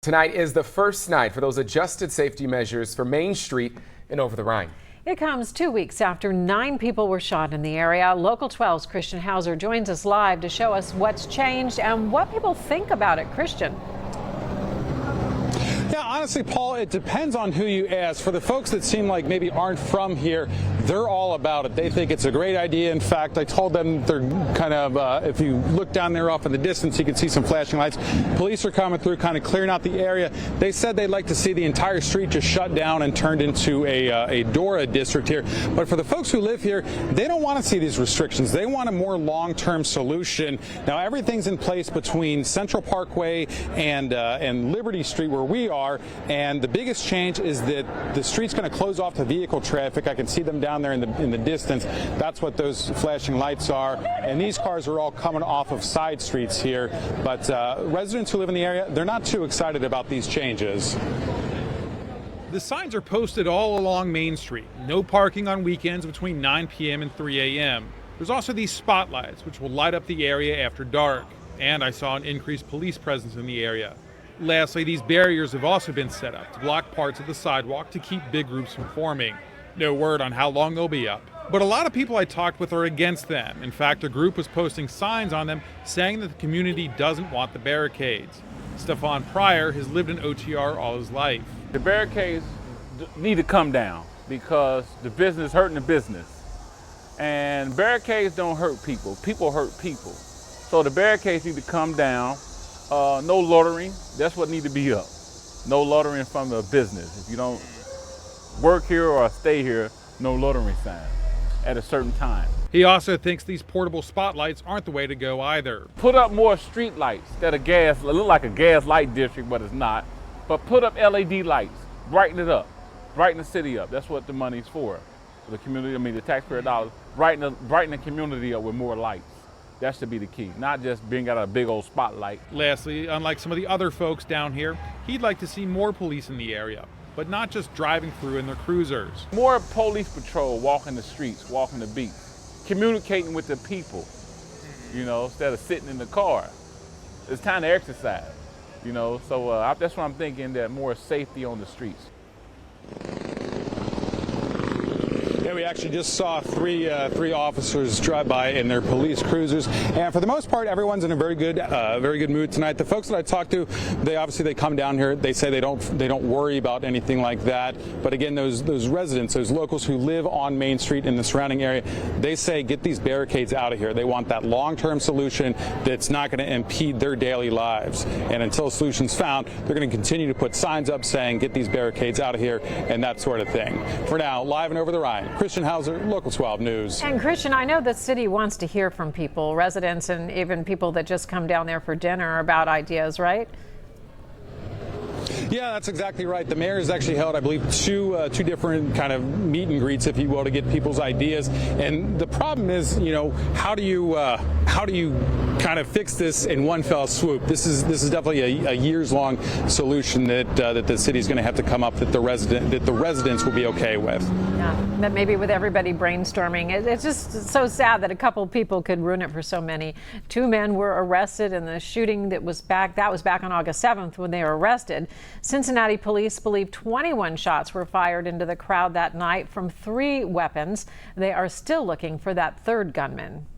Tonight is the first night for those adjusted safety measures for Main Street and over the Rhine. It comes 2 weeks after 9 people were shot in the area. Local 12's Christian Hauser joins us live to show us what's changed and what people think about it. Christian. Yeah, honestly, Paul, it depends on who you ask. For the folks that seem like maybe aren't from here, they're all about it. They think it's a great idea. In fact, I told them they're kind of, if you look down there off in the distance, you can see some flashing lights. Police are coming through, kind of clearing out the area. They said they'd like to see the entire street just shut down and turned into a DORA district here. But for the folks who live here, they don't want to see these restrictions. They want a more long-term solution. Now, everything's in place between Central Parkway and Liberty Street, where we are. And the biggest change is that the street's going to close off to vehicle traffic. I can see them down there in the distance. That's what those flashing lights are. And these cars are all coming off of side streets here. But residents who live in the area, they're not too excited about these changes. The signs are posted all along Main Street. No parking on weekends between 9 p.m. and 3 a.m. There's also these spotlights, which will light up the area after dark. And I saw an increased police presence in the area. Lastly, these barriers have also been set up to block parts of the sidewalk to keep big groups from forming. No word on how long they'll be up. But a lot of people I talked with are against them. In fact, a group was posting signs on them saying that the community doesn't want the barricades. Stefan Pryor has lived in OTR all his life. The barricades need to come down because the business is hurting the business. And barricades don't hurt people. People hurt people. So the barricades need to come down. No loitering, that's what needs to be up. No loitering from the business. If you don't work here or stay here, no loitering sign at a certain time. He also thinks these portable spotlights aren't the way to go either. Put up more street lights that are gas, look like a gas light district, but it's not. But put up LED lights, brighten it up, brighten the city up. That's what the money's for the community, the taxpayer dollars. Brighten the community up with more lights. That should be the key, not just being out a big old spotlight. Lastly, unlike some of the other folks down here, he'd like to see more police in the area, but not just driving through in their cruisers. More police patrol walking the streets, walking the beats, communicating with the people, instead of sitting in the car. It's time to exercise, so that's what I'm thinking, that more safety on the streets. Yeah, we actually just saw three officers drive by in their police cruisers, and for the most part, everyone's in a very good mood tonight. The folks that I talked to, they come down here. They say they don't worry about anything like that. But again, those residents, those locals who live on Main Street in the surrounding area, they say get these barricades out of here. They want that long-term solution that's not going to impede their daily lives. And until a solution's found, they're going to continue to put signs up saying get these barricades out of here and that sort of thing. For now, live and over the Rhine, Christian Hauser, Local 12 News. And Christian, I know the city wants to hear from people, residents and even people that just come down there for dinner about ideas, right? Yeah, that's exactly right. The mayor has actually held, I believe, two different kind of meet and greets, if you will, to get people's ideas. And the problem is, how do you kind of fix this in one fell swoop? This is definitely a years-long solution that the city is going to have to come up that the residents will be okay with. Yeah, that maybe with everybody brainstorming. It's just so sad that a couple people could ruin it for so many. 2 men were arrested in the shooting that was back on August 7th when they were arrested. Cincinnati police believe 21 shots were fired into the crowd that night from 3 weapons. They are still looking for that third gunman.